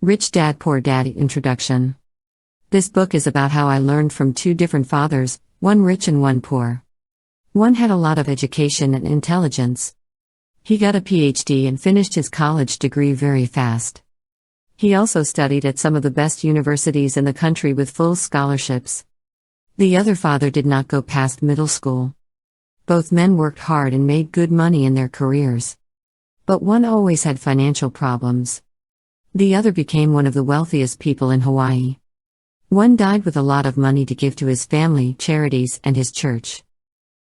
Rich Dad Poor Dad Introduction. This book is about how I learned from two different fathers, one rich and one poor. One had a lot of education and intelligence. He got a PhD and finished his college degree very fast. He also studied at some of the best universities in the country with full scholarships. The other father did not go past middle school. Both men worked hard and made good money in their careers. But one always had financial problems. The other became one of the wealthiest people in Hawaii. One died with a lot of money to give to his family, charities, and his church.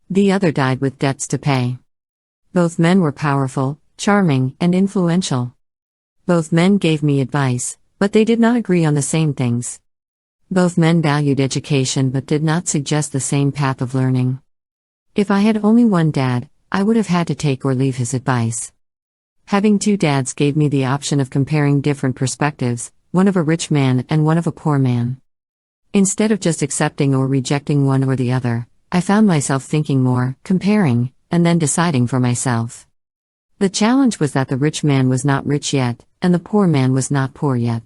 The other died with debts to pay. Both men were powerful, charming, and influential. Both men gave me advice, but they did not agree on the same things. Both men valued education but did not suggest the same path of learning. If I had only one dad, I would have had to take or leave his advice. Having two dads gave me the option of comparing different perspectives, one of a rich man and one of a poor man. Instead of just accepting or rejecting one or the other, I found myself thinking more, comparing, and then deciding for myself. The challenge was that the rich man was not rich yet, and the poor man was not poor yet.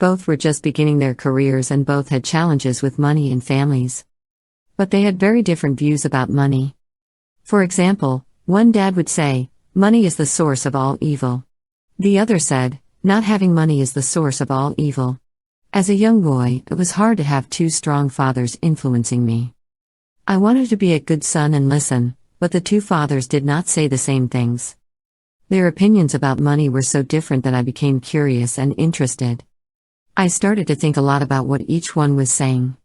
Both were just beginning their careers and both had challenges with money and families. But they had very different views about money. For example, one dad would say, "Money is the source of all evil." The other said, "Not having money is the source of all evil." As a young boy, it was hard to have two strong fathers influencing me. I wanted to be a good son and listen, but the two fathers did not say the same things. Their opinions about money were so different that I became curious and interested. I started to think a lot about what each one was saying.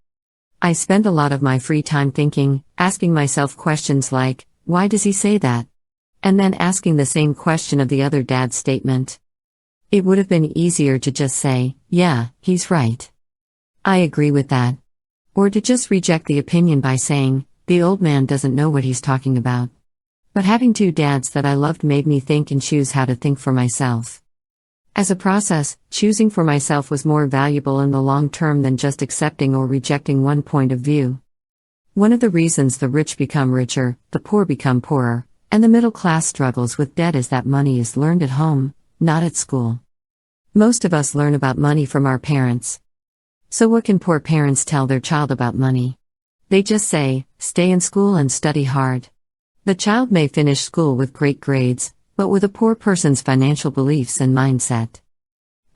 I spent a lot of my free time thinking, asking myself questions like, why does he say that? And then asking the same question of the other dad's statement. It would have been easier to just say, yeah, he's right. I agree with that. Or to just reject the opinion by saying, the old man doesn't know what he's talking about. But having two dads that I loved made me think and choose how to think for myself. As a process, choosing for myself was more valuable in the long term than just accepting or rejecting one point of view. One of the reasons the rich become richer, the poor become poorer, and the middle class struggles with debt is that money is learned at home, not at school. Most of us learn about money from our parents. So what can poor parents tell their child about money? They just say, stay in school and study hard. The child may finish school with great grades, but with a poor person's financial beliefs and mindset.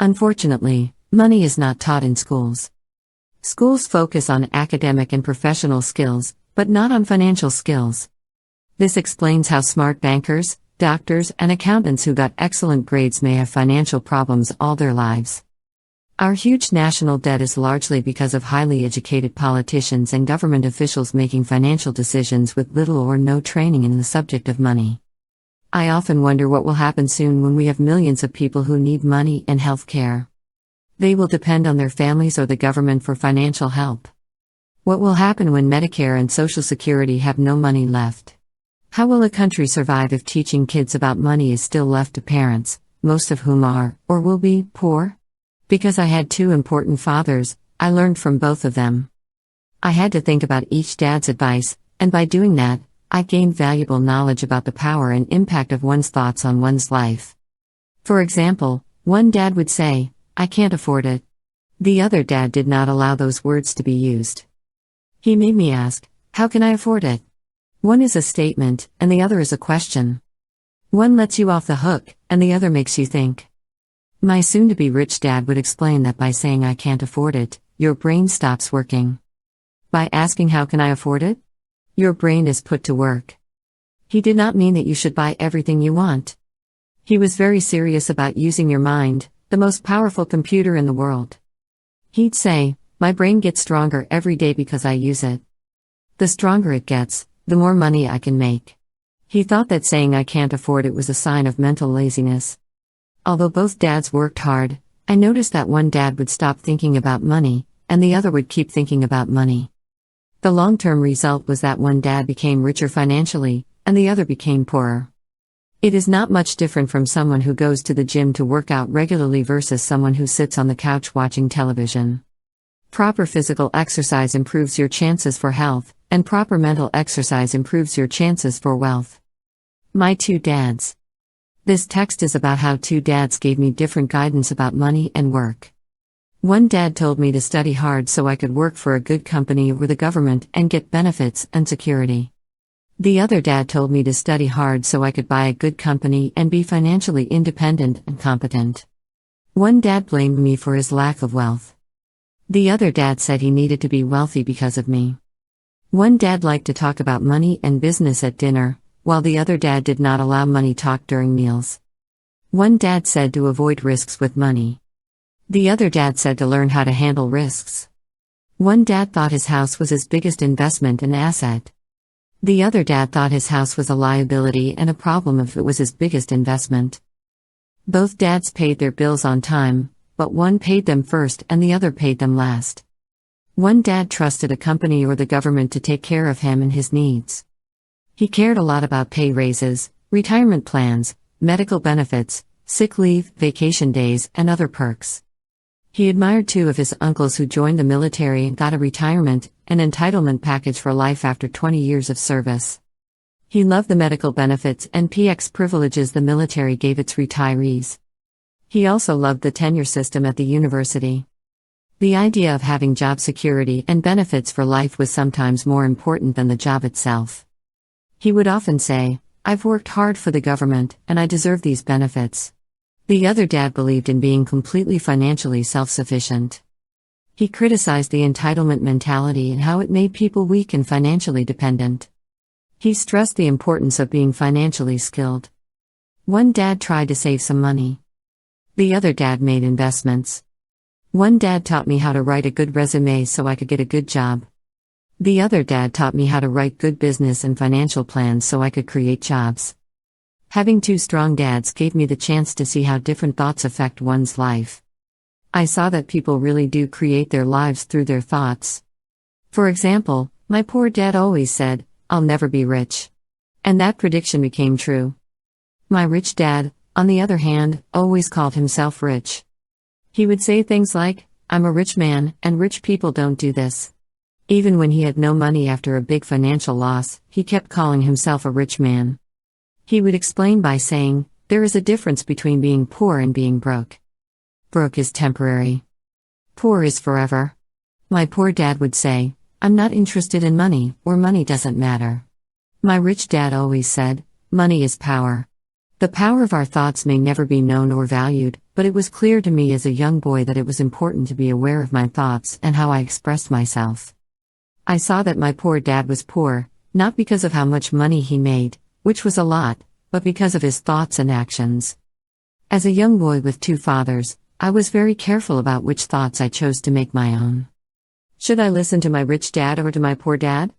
Unfortunately, money is not taught in schools. Schools focus on academic and professional skills, but not on financial skills. This explains how smart bankers, doctors, and accountants who got excellent grades may have financial problems all their lives. Our huge national debt is largely because of highly educated politicians and government officials making financial decisions with little or no training in the subject of money. I often wonder what will happen soon when we have millions of people who need money and health care. They will depend on their families or the government for financial help. What will happen when Medicare and Social Security have no money left? How will a country survive if teaching kids about money is still left to parents, most of whom are, or will be, poor? Because I had two important fathers, I learned from both of them. I had to think about each dad's advice, and by doing that, I gained valuable knowledge about the power and impact of one's thoughts on one's life. For example, one dad would say, "I can't afford it." The other dad did not allow those words to be used. He made me ask, "How can I afford it?" One is a statement, and the other is a question. One lets you off the hook, and the other makes you think. My soon-to-be rich dad would explain that by saying "I can't afford it," your brain stops working. By asking "How can I afford it?" your brain is put to work. He did not mean that you should buy everything you want. He was very serious about using your mind, the most powerful computer in the world. He'd say, "My brain gets stronger every day because I use it. The stronger it gets, the more money I can make." He thought that saying "I can't afford it" was a sign of mental laziness. Although both dads worked hard, I noticed that one dad would stop thinking about money, and the other would keep thinking about money. The long-term result was that one dad became richer financially, and the other became poorer. It is not much different from someone who goes to the gym to work out regularly versus someone who sits on the couch watching television. Proper physical exercise improves your chances for health, and proper mental exercise improves your chances for wealth. My two dads. This text is about how two dads gave me different guidance about money and work. One dad told me to study hard so I could work for a good company or the government and get benefits and security. The other dad told me to study hard so I could buy a good company and be financially independent and competent. One dad blamed me for his lack of wealth. The other dad said he needed to be wealthy because of me. One dad liked to talk about money and business at dinner, while the other dad did not allow money talk during meals. One dad said to avoid risks with money. The other dad said to learn how to handle risks. One dad thought his house was his biggest investment and asset. The other dad thought his house was a liability and a problem if it was his biggest investment. Both dads paid their bills on time, but one paid them first and the other paid them last. One dad trusted a company or the government to take care of him and his needs. He cared a lot about pay raises, retirement plans, medical benefits, sick leave, vacation days, and other perks. He admired two of his uncles who joined the military and got a retirement and entitlement package for life after 20 years of service. He loved the medical benefits and PX privileges the military gave its retirees. He also loved the tenure system at the university. The idea of having job security and benefits for life was sometimes more important than the job itself. He would often say, "I've worked hard for the government, and I deserve these benefits." The other dad believed in being completely financially self-sufficient. He criticized the entitlement mentality and how it made people weak and financially dependent. He stressed the importance of being financially skilled. One dad tried to save some money. The other dad made investments. One dad taught me how to write a good resume so I could get a good job. The other dad taught me how to write good business and financial plans so I could create jobs. Having two strong dads gave me the chance to see how different thoughts affect one's life. I saw that people really do create their lives through their thoughts. For example, my poor dad always said, "I'll never be rich." And that prediction became true. My rich dad, on the other hand, always called himself rich. He would say things like, "I'm a rich man, and rich people don't do this." Even when he had no money after a big financial loss, he kept calling himself a rich man. He would explain by saying, "There is a difference between being poor and being broke. Broke is temporary. Poor is forever." My poor dad would say, "I'm not interested in money, or money doesn't matter." My rich dad always said, "Money is power." The power of our thoughts may never be known or valued, but it was clear to me as a young boy that it was important to be aware of my thoughts and how I expressed myself. I saw that my poor dad was poor, not because of how much money he made, which was a lot, but because of his thoughts and actions. As a young boy with two fathers, I was very careful about which thoughts I chose to make my own. Should I listen to my rich dad or to my poor dad?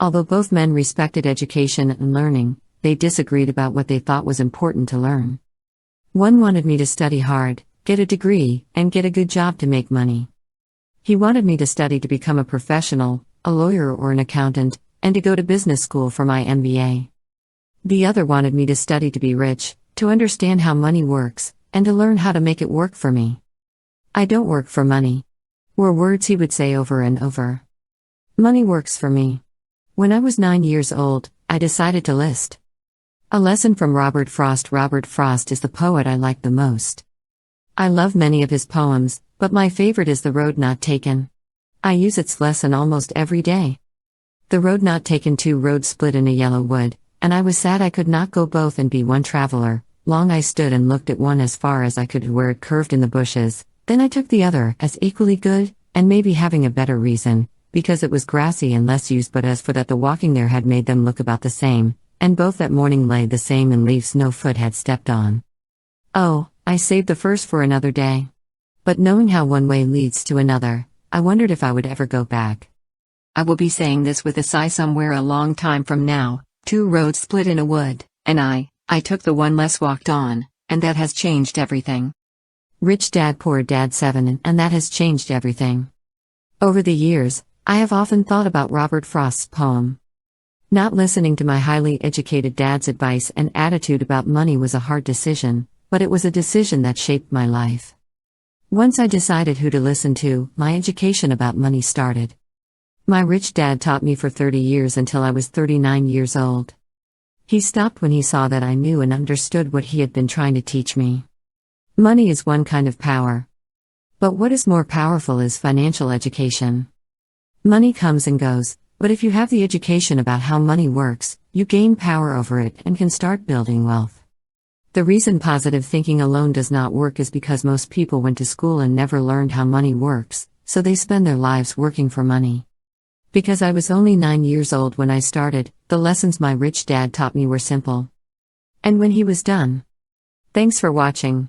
Although both men respected education and learning, they disagreed about what they thought was important to learn. One wanted me to study hard, get a degree, and get a good job to make money. He wanted me to study to become a professional, a lawyer or an accountant, and to go to business school for my MBA. The other wanted me to study to be rich, to understand how money works, and to learn how to make it work for me. "I don't work for money," were words he would say over and over. Money works for me. When I was 9 years old, I decided to list. A lesson from Robert Frost. Robert Frost is the poet I like the most. I love many of his poems, but my favorite is The Road Not Taken. I use its lesson almost every day. The road not taken, two roads split in a yellow wood, and I was sad I could not go both and be one traveler. Long I stood and looked at one as far as I could where it curved in the bushes, then I took the other as equally good, and maybe having a better reason, because it was grassy and less used, but as for that the walking there had made them look about the same, and both that morning lay the same in leaves no foot had stepped on. Oh, I saved the first for another day. But knowing how one way leads to another, I wondered if I would ever go back. I will be saying this with a sigh somewhere a long time from now. Two roads split in a wood, and I took the one less walked on, and that has changed everything. Rich Dad Poor Dad 7, and that has changed everything. Over the years, I have often thought about Robert Frost's poem. Not listening to my highly educated dad's advice and attitude about money was a hard decision, but it was a decision that shaped my life. Once I decided who to listen to, my education about money started. My rich dad taught me for 30 years until I was 39 years old. He stopped when he saw that I knew and understood what he had been trying to teach me. Money is one kind of power. But what is more powerful is financial education. Money comes and goes, but if you have the education about how money works, you gain power over it and can start building wealth. The reason positive thinking alone does not work is because most people went to school and never learned how money works, so they spend their lives working for money. Because I was only 9 years old when I started, the lessons my rich dad taught me were simple. And when he was done. Thanks for watching.